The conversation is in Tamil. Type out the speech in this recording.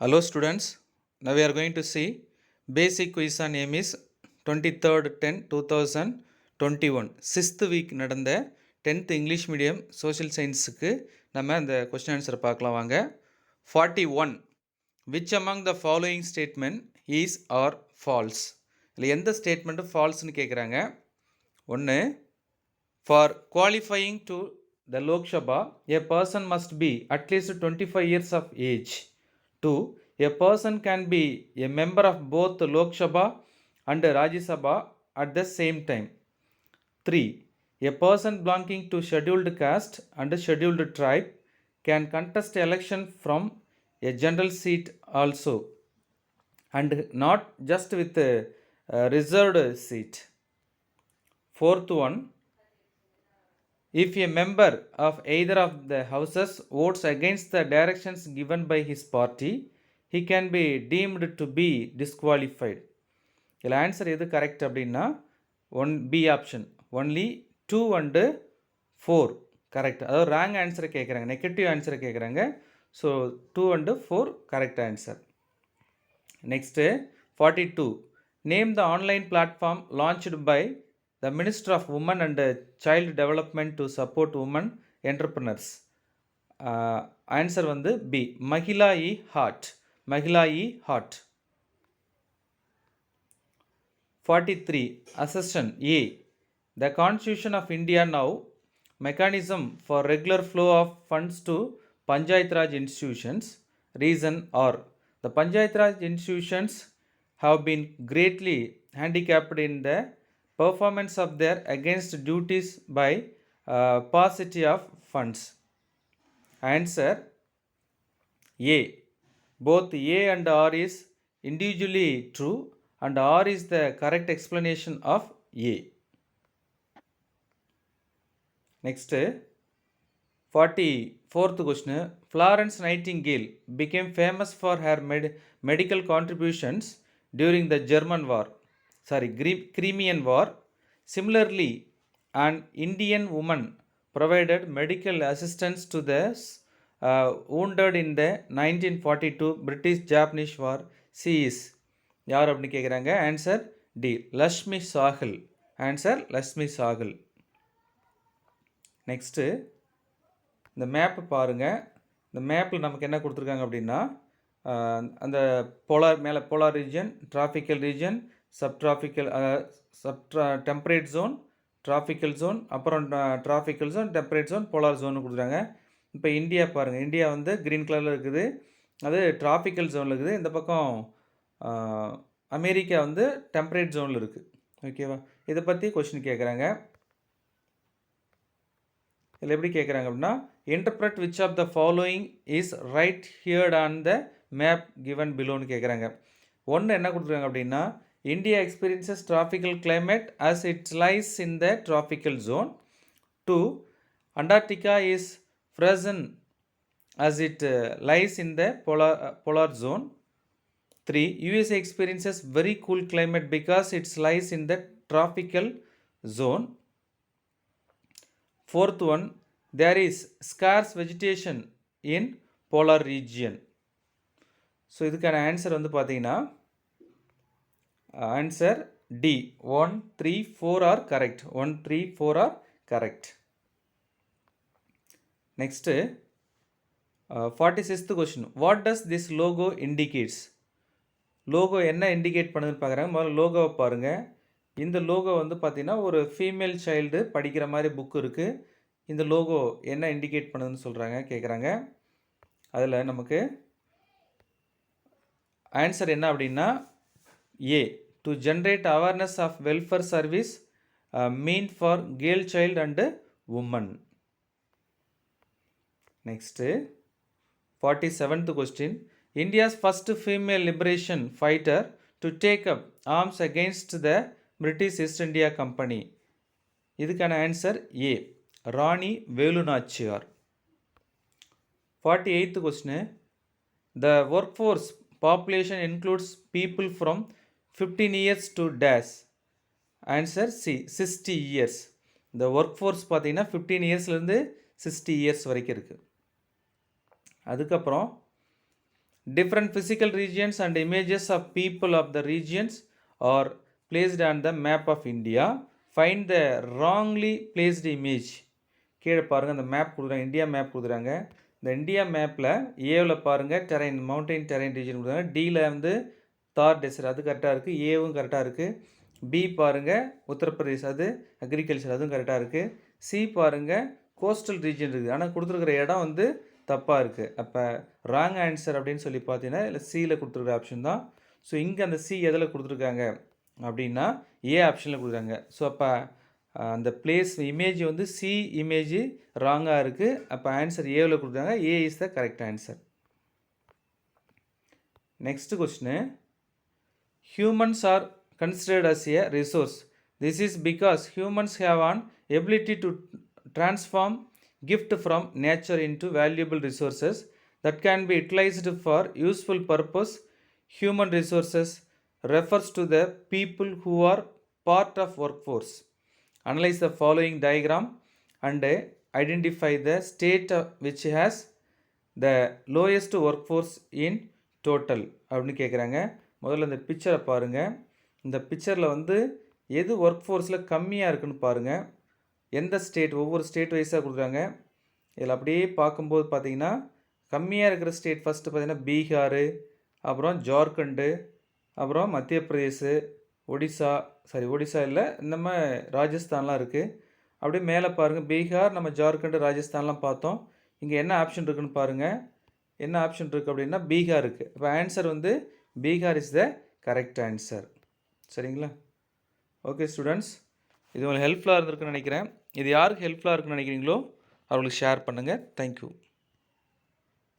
Hello students, now we are going to see basic quiz on AMIS 23rd 10 2021 6th week நடந்த 10th English medium social scienceக்கு நம்ம அந்த question answer பார்க்கலாம் வாங்க. 41 which among the following statement is or false? இல்லை எந்த ஸ்டேட்மெண்ட்டு ஃபால்ஸ்னு கேட்குறாங்க. ஒன்று, for qualifying to the Lok Sabha a person must be at least 25 years of age. 2. A person can be a member of both Lok Sabha and Rajya Sabha at the same time. 3. A person belonging to scheduled caste and scheduled tribe can contest election from a general seat also, and not just with a reserved seat. Fourth one, if a member of either of the houses votes against the directions given by his party, he can be deemed to be disqualified. இதில் ஆன்சர் எது கரெக்ட் அப்படின்னா B option only 2 and 4 correct. அதாவது ராங் ஆன்சரை கேட்குறாங்க, நெகட்டிவ் ஆன்சரை கேட்குறாங்க. So 2 and 4 correct answer. Next 42, name the online platform launched by the Minister of Women and Child Development to support women entrepreneurs. Answer வந்து B, Mahila E-Heart. Mahila E-Heart. 43, Accession A. The Constitution of India now mechanism for regular flow of funds to Panchayat Raj institutions. Reason or the Panchayat Raj institutions have been greatly handicapped in the performance of their against duties by paucity of funds. Answer A. Both A and R is individually true and R is the correct explanation of A. Next, 44th question. Florence Nightingale became famous for her medical contributions during the Crimean War. Similarly, an Indian woman provided medical assistance to the wounded in the 1942 British-Japanese War. She is யார் அப்படின்னு கேட்குறாங்க. Answer D, Lakshmi Sahgal. Answer Lakshmi Sahgal. Next இந்த மேப்பு பாருங்கள். இந்த மேப்பில் நமக்கு என்ன கொடுத்துருக்காங்க அந்த polar region, tropical region, temperate zone, tropical zone, அப்புறம் tropical zone, temperate zone, polar zone கொடுத்துருக்காங்க. இப்போ இந்தியா பாருங்கள். இந்தியா வந்து க்ரீன் கலரில் இருக்குது, அது டிராஃபிக்கல் ஜோனில் இருக்குது. இந்த பக்கம் அமெரிக்கா வந்து டெம்பரேட் ஜோனில் இருக்குது. ஓகேவா? இதை பற்றி கொஷின் கேட்குறாங்க. இதில் எப்படி கேட்குறாங்க அப்படின்னா, interpret which of the following is right heard on the map given பிலோன்னு கேட்குறாங்க. ஒன்று என்ன கொடுத்துருக்காங்க அப்படின்னா, India experiences tropical climate as it lies in the tropical zone. 2. Antarctica is frozen as it lies in the polar zone. 3. USA experiences very cool climate because it lies in the tropical zone. Fourth one, there is scarce vegetation in polar region. So இதுக்கான ஆன்சர் வந்து பார்த்தீங்கன்னா answer D, 1, 3, 4 are correct. 1, 3, 4 are correct. Next 46th question. What does this logo indicates? Logo என்ன இண்டிகேட் பண்ணுதுன்னு பார்க்குறாங்க. முதல்ல லோகோவை பாருங்கள். இந்த லோகோ வந்து பார்த்திங்கன்னா ஒரு ஃபீமேல் சைல்டு படிக்கிற மாதிரி புக்கு இருக்குது. இந்த லோகோ என்ன இண்டிகேட் பண்ணுதுன்னு கேட்குறாங்க. அதில் நமக்கு ஆன்சர் என்ன அப்படின்னா A, to generate awareness of welfare service mean for girl child and women. Next 47th question. India's first female liberation fighter to take up arms against the British East India Company. இதுக்கான answer A, Rani Velu Nachiyar. 48th question. The work force population includes people from 15 years to dash. Answer C, 60 years. The workforce பார்த்தீங்கன்னா 15 இயர்ஸ்லேருந்து 60 இயர்ஸ் வரைக்கும் இருக்குது. அதுக்கப்புறம் Different physical regions and images of people of the regions are placed on the map of India. Find the wrongly placed image. கீழே பாருங்கள் அந்த மேப் கொடுக்குறாங்க, இந்தியா மேப் கொடுக்குறாங்க. இந்த இந்தியா மேப்பில் ஏவில் பாருங்கள் டெரைன், மவுண்டைன் டெரைன் ரீஜன் கொடுக்குறாங்க. டியில் வந்து தார் டெசர்ட், அது கரெக்டாக இருக்குது. ஏவும் கரெக்டாக இருக்குது. பி பாருங்கள் உத்தரப்பிரதேஷ், அது அக்ரிகல்ச்சர், அதுவும் கரெக்டாக இருக்குது. சி பாருங்கள் கோஸ்டல் ரீஜன் இருக்குது, ஆனால் கொடுத்துருக்குற இடம் வந்து தப்பாக இருக்குது. அப்போ ராங் ஆன்சர் அப்படின்னு சொல்லி பார்த்தீங்கன்னா இல்லை சியில் கொடுத்துருக்குற ஆப்ஷன் தான். ஸோ இங்கே அந்த சி எதில் கொடுத்துருக்காங்க அப்படின்னா ஏ ஆப்ஷனில் கொடுக்குறாங்க. ஸோ அப்போ அந்த பிளேஸ் இமேஜ் வந்து சி இமேஜ் ராங்காக இருக்குது. அப்போ ஆன்சர் ஏவில் கொடுக்குறாங்க. A is the correct answer. Next question, humans are considered as a resource. This is because humans have an ability to transform gift from nature into valuable resources that can be utilized for useful purpose. Human resources refers to the people who are part of workforce. Analyze the following diagram and identify the state which has the lowest workforce in total அப்படின்னு கேட்குறாங்க. முதல்ல இந்த பிக்சரை பாருங்கள். இந்த பிக்சரில் வந்து எது ஒர்க் ஃபோர்ஸில் கம்மியாக இருக்குன்னு பாருங்கள். எந்த ஸ்டேட், ஒவ்வொரு ஸ்டேட் வைஸாக கொடுக்குறாங்க. இதில் அப்படியே பார்க்கும்போது பார்த்திங்கன்னா கம்மியாக இருக்கிற ஸ்டேட் ஃபஸ்ட்டு பார்த்திங்கன்னா பீகார், அப்புறம் ஜார்க்கண்டு, அப்புறம் மத்திய பிரதேஷ், ஒடிசா இல்லை, நம்ம ராஜஸ்தான்லாம் இருக்குது. அப்படியே மேலே பாருங்கள் பீகார், நம்ம ஜார்க்கண்டு, ராஜஸ்தான்லாம் பார்த்தோம். இங்கே என்ன ஆப்ஷன் இருக்குதுன்னு பாருங்கள். என்ன ஆப்ஷன் இருக்குது அப்படின்னா பீகார் இருக்குது. இப்போ ஆன்சர் வந்து Bihar is the correct answer. சரிங்களா? ஓகே ஸ்டூடெண்ட்ஸ், இது உங்களுக்கு ஹெல்ப்ஃபுல்லாக இருந்திருக்குன்னு நினைக்கிறேன். இது யாருக்கு ஹெல்ப்ஃபுல்லாக இருக்குன்னு நினைக்கிறீங்களோ அவங்களுக்கு ஷேர் பண்ணுங்கள். தேங்க்யூ.